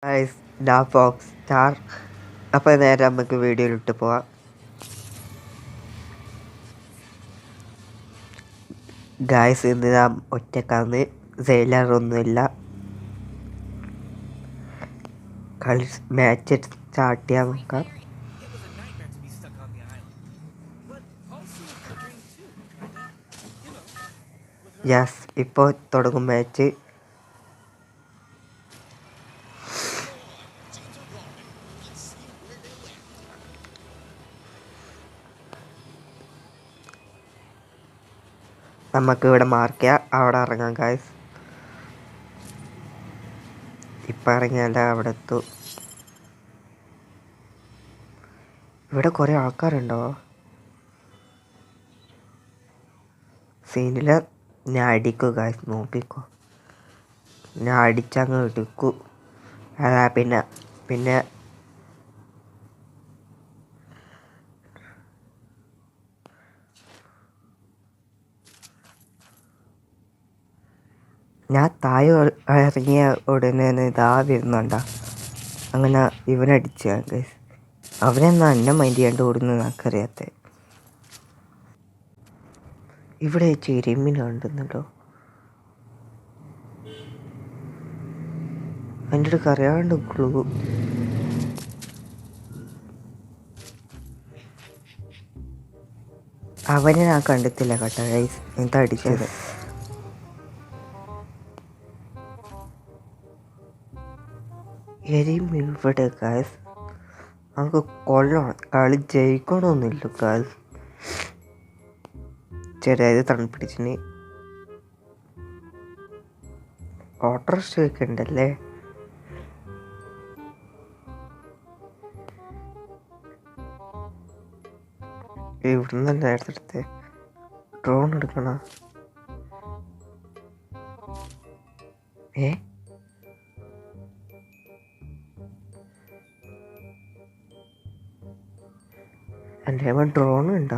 Guys ഡാ Fox star. അപ്പോൾ നേരെ നമുക്ക് വീഡിയോയിലിട്ട് പോവാം. ഗൈസ് ഇന്ന് നാം ഒറ്റക്കാന്ന്, സെയിലറൊന്നുമില്ല. കളി മാച്ച് സ്റ്റാർട്ട് ചെയ്യാൻ നോക്കാം. യെസ്, ഇപ്പോൾ തുടങ്ങും മാച്ച്. നമുക്ക് ഇവിടെ മാർക്ക് ചെയ്യാം, അവിടെ ഇറങ്ങാം ഗൈസ്. ഇപ്പം ഇറങ്ങിയാലേ അവിടെ എത്തും. ഇവിടെ കുറേ ആൾക്കാരുണ്ടോ? സീനിൽ ഞാൻ അടിക്കും ഗൈസ്, നോക്കിക്കോ. ഞാൻ അടിച്ചങ്ങ് എടുക്കും. പിന്നെ പിന്നെ ഞാൻ താഴെ ഇറങ്ങിയ ഉടനെ ഇതാ വരുന്നുണ്ടാ. അങ്ങനെ ഇവനടിച്ച ഗൈസ്. അവനെന്നാ എന്നെ മൈൻഡ് ചെയ്യാണ്ട് ഓടുന്നത് എനിക്കറിയാത്ത. ഇവിടെ ചെരുമ്മിനുണ്ടെന്നല്ലോ. എൻ്റെ അടുക്ക് അറിയാണ്ട് ക്ലൂ. അവനെ ഞാൻ കണ്ടെത്തില്ല കേട്ടോ ഗൈസ്. എന്താ അടിച്ചത്? ഇവിടെ ഗൈസ് നമുക്ക് കൊല്ലണം. കളി ജയിക്കണമെന്നില്ല ഗൈസ്. ചെറിയത് തണുപ്പിടിച്ചിന്. ഓട്ടോറിക്ഷ ഒക്കെ ഉണ്ടല്ലേ. ഇവിടുന്ന് തന്നെ എടുത്തെടുത്ത് ഡ്രോൺ എടുക്കണ. എൻ്റെ ഡ്രോൺ ഉണ്ടോ?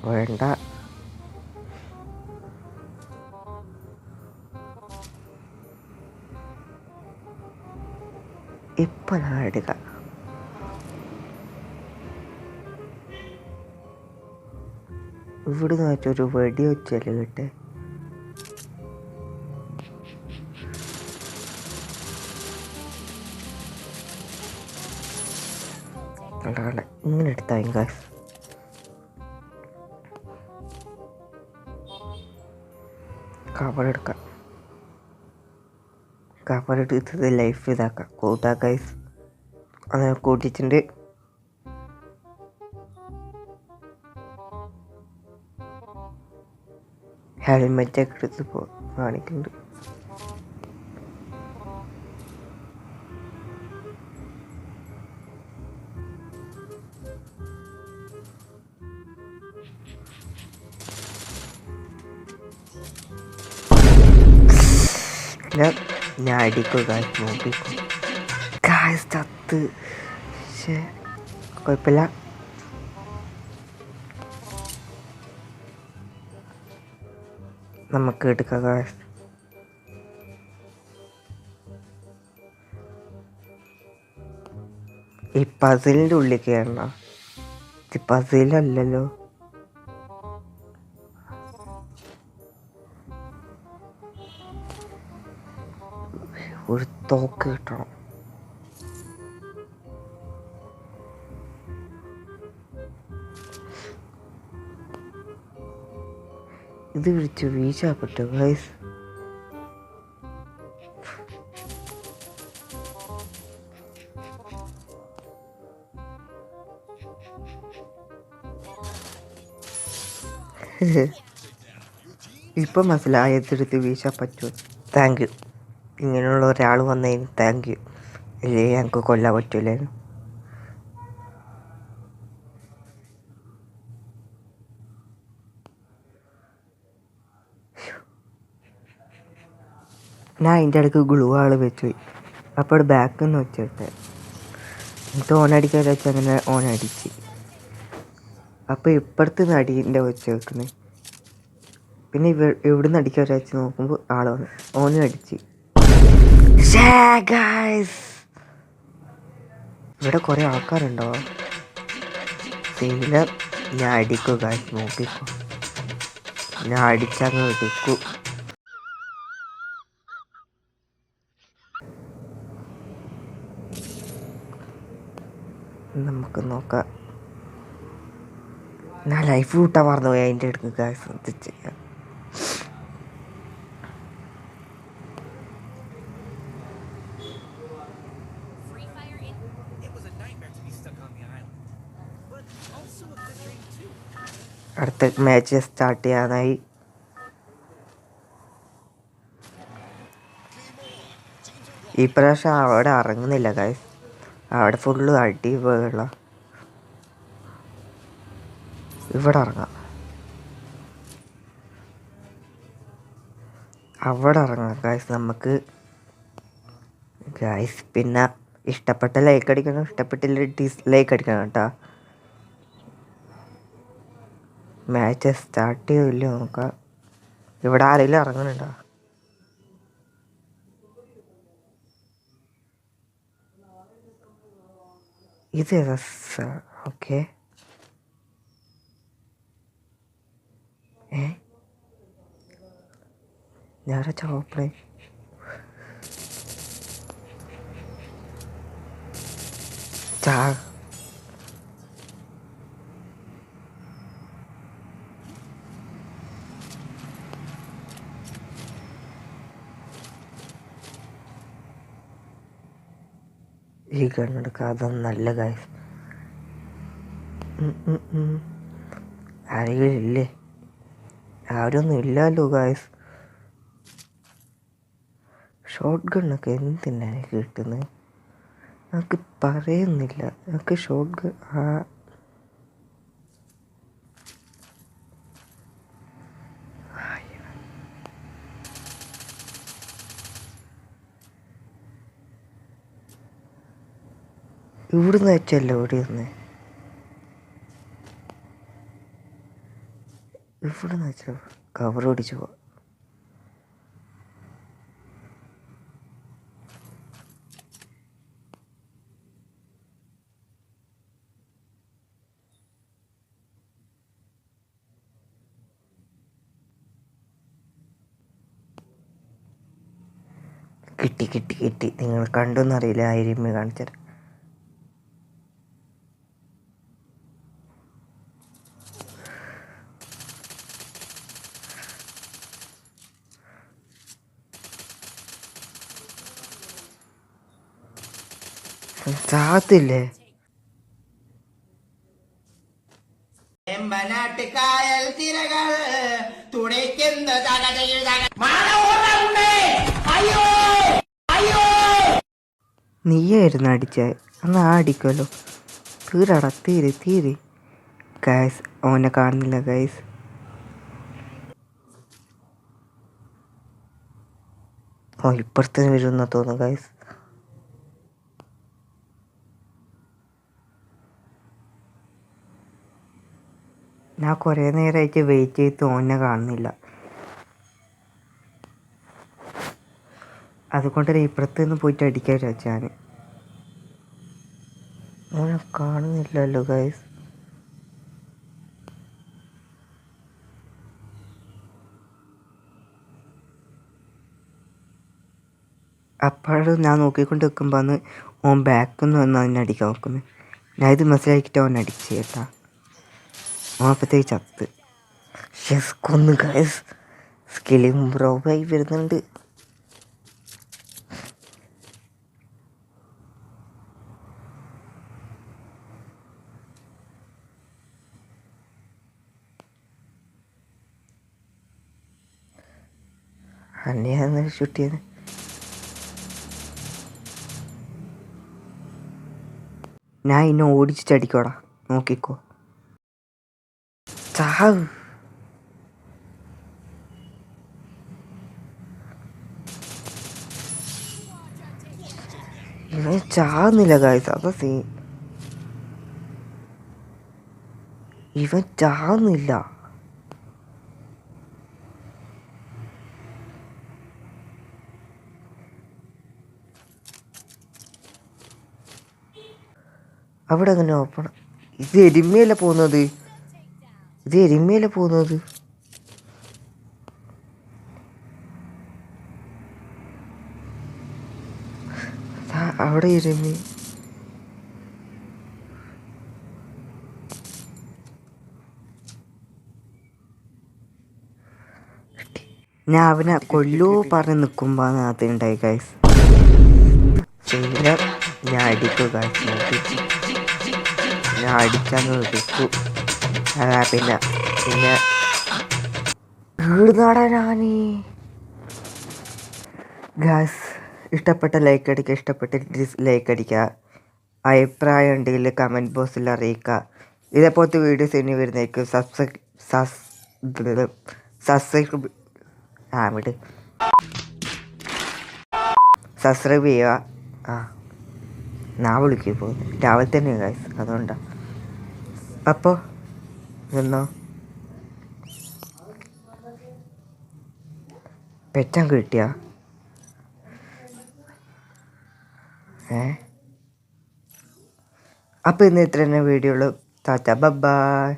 വേണ്ട. ഇപ്പൊ ഞാൻ എടുക്കാം. ഇവിടുന്ന് വെച്ചൊരു വെടി വെച്ചല്ലേ കിട്ടെ. കണ്ട ഇങ്ങനെ എടുത്താ ഗൈസ്. കവറെടുക്കാം. കവറെടുത്തത് ലൈഫ് ഇതാക്കാം. കൂട്ടാ ഗൈസ്. അങ്ങനെ കൂട്ടിച്ചിട്ടുണ്ട്. ഹെൽമെറ്റൊക്കെ എടുത്ത് കാണിക്കുന്നുണ്ട്. ഞാൻ അടിക്കും ഗായ്സ്, നോക്കിക്കും. ഗായ്സ് ചത്ത്. കുഴപ്പമില്ല. നമുക്ക് എടുക്കാം ഗായ്സ്. ഈ പസിലിൻ്റെ ഉള്ളിൽ കയറണം. ഇത് പസിലല്ലല്ലോ. ഒരു തോക്ക് കിട്ടണം. ഇത് വിളിച്ച് വീശാ പറ്റും ഗൈസ്. ഇപ്പം മനസ്സിലായതെടുത്ത് വീശാൻ പറ്റുമോ? Thank you. ഇങ്ങനെയുള്ള ഒരാൾ വന്നതിന് താങ്ക് യു. ഇല്ലേ ഞങ്ങൾക്ക് കൊല്ലാൻ പറ്റൂലായിരുന്നു. ഞാൻ അതിൻ്റെ ഇടയ്ക്ക് ഗ്ലൂ ആൾ വെച്ച് പോയി. അപ്പോൾ അവിടെ ബാക്കിൽ നിന്ന് വെച്ചിട്ട് എന്നിട്ട് ഓണടിക്കാൻ വെച്ച് അങ്ങനെ ഓണടിച്ച്. അപ്പോൾ ഇപ്പുറത്ത് നിന്ന് അടീൻ്റെ വെച്ച് വെക്കുന്നത്. പിന്നെ ഇവിടുന്ന് അടിക്കാൻ വെച്ച് നോക്കുമ്പോൾ ആൾ വന്നു. ഓനും അടിച്ച്. ഗൈസ് ഇവിടെ കുറെ ആൾക്കാരുണ്ടോ? സീനിൽ ഞാൻ അടിക്കും ഗൈസ്, നോക്കിക്കോ. ഞാൻ അടിച്ചങ്ങ് എടുക്കും. നമുക്ക് നോക്കാം. ഞാൻ ലൈഫ് കൂട്ടാൻ മറന്നുപോയി അതിൻ്റെ അടുത്ത് ഗൈസ്. ശ്രദ്ധിച്ച് അടുത്ത മാച്ച് സ്റ്റാർട്ട് ചെയ്യാനായി. ഈ പ്രാവശ്യം അവിടെ ഇറങ്ങുന്നില്ല ഗൈസ്, അവിടെ ഫുള്ള് അടി വെള്ള. ഇവിടെ ഇറങ്ങാം, അവിടെ ഇറങ്ങാം ഗൈസ് നമുക്ക്. ഗൈസ് പിന്നെ ഇഷ്ടപ്പെട്ട ലൈക്ക് അടിക്കണം, ഇഷ്ടപ്പെട്ടില്ല ഡിസ്ലൈക്ക് അടിക്കണം കേട്ടോ. മാച്ച് സ്റ്റാർട്ട് ചെയ്തില്ല നോക്കാം. ഇവിടെ ആരെങ്കിലും ഇറങ്ങുന്നുണ്ടോ? ഇത് ഓക്കെ. ഞാൻ ചോപ്പണേ ചാ. ഈ ഗണ്ണെടുക്കുക, അതൊന്നും നല്ല ഗൈസ്. ആരെങ്കിലും ഇല്ലേ? ആരൊന്നും ഇല്ലല്ലോ ഗൈസ്. ഷോർട്ട് ഗണ്ണൊക്കെ എന്തിനാണ് കിട്ടുന്നത്? നമുക്ക് പറയുന്നില്ല. നമുക്ക് ഷോർട്ട് ഗൺ ഇവിടുന്ന് വെച്ചല്ലോ ഇവിടെ നിന്ന്. ഇവിടുന്ന് വെച്ചോ കവർ ഓടിച്ചു പോവാം. കിട്ടി കിട്ടി കിട്ടി. നിങ്ങൾ കണ്ടോന്നറിയില്ല, ആയിരം കാണിച്ചത്. ചാത്തില്ലേ? എമ്പനാട്ടുകായൽ തിരകൾ തുണയ്ക്കുന്ന നീയായിരുന്നു അടിച്ച. എന്നാ അടിക്കുമല്ലോ. തീരാടാ, തീരെ തീരെ. ഗൈസ് ഓനെ കാണുന്നില്ല ഗൈസ്. ഓ ഇപ്പുറത്തേന് വരുമെന്നാ തോന്നുന്നു ഗൈസ്. ഞാൻ കുറേ നേരമായിട്ട് വെയിറ്റ് ചെയ്ത് ഓനെ കാണുന്നില്ല. അതുകൊണ്ട് ഇപ്പുറത്ത് നിന്ന് പോയിട്ട് അടിക്കാൻ വെച്ചാൽ ഓനെ കാണുന്നില്ലല്ലോ ഗൈസ്. അപ്പോഴും ഞാൻ നോക്കിക്കൊണ്ട് നിൽക്കുമ്പോൾ അന്ന് ഓൻ ബാക്കിൽ നിന്ന് വന്ന് അതിനെ അടിക്കാൻ നോക്കുന്നത്. ഞാൻ ഇത് മനസ്സിലാക്കിയിട്ട് ഓൻ അടിച്ച് കേട്ടാ. ഓൻ അപ്പോഴത്തേക്ക് ചത്ത്. യെസ് കൊന്ന് ഗൈസ്. സ്കില്ലും ബ്രോവായി വരുന്നുണ്ട്. അന്നെയാണ് ഷൂട്ട് ചെയ്ത്. ഞാൻ ഇന്നെ ഓടിച്ചിട്ടടിക്കോടാ, നോക്കിക്കോ. ചാവ്. ഇവൻ ചാവുന്നില്ല ഗായ്സ്, അതാ സീൻ. ഇവൻ ചാവുന്നില്ല. അവിടെ അങ്ങനെ ഓപ്പൺ. ഇത് എരുമയല്ലേ പോകുന്നത്? ഇത് എരുമയല്ലേ പോകുന്നത്? അവിടെ എരുമ. ഞാൻ അവനെ കൊല്ലൂ പറഞ്ഞ് നിൽക്കുമ്പോൾ അതിനുണ്ടായി ഗൈസ്. പിന്നെ ഞാൻ അടിക്കും ഗൈസ്. ഞാൻ അടിക്കാൻ എടുക്കും. അതാ പിന്നെ പിന്നെ വീടുന്നാടാ ഞാനീ. ഗൈസ് ഇഷ്ടപ്പെട്ട ലൈക്ക് അടിക്കുക, ഇഷ്ടപ്പെട്ട ഡിസ്ലൈക്ക് അടിക്കുക. അഭിപ്രായം ഉണ്ടെങ്കിൽ കമൻറ്റ് ബോക്സിൽ അറിയിക്കുക. ഇതേപോലത്തെ വീഡിയോസ് ഇനി വരുന്നേക്കും. സബ്സ്ക്രൈബ് ചെയ്യുക. ഞാൻ വിളിക്കും ഇപ്പോൾ രാവിലെ തന്നെ ഗൈസ്, അതുകൊണ്ടാണ്. അപ്പോൾ എന്നോ പെറ്റാൻ കിട്ടിയ അപ്പോൾ ഇന്ന് ഇത്ര തന്നെ വീഡിയോ ഉള്ളൂ. ടാറ്റ ബൈ.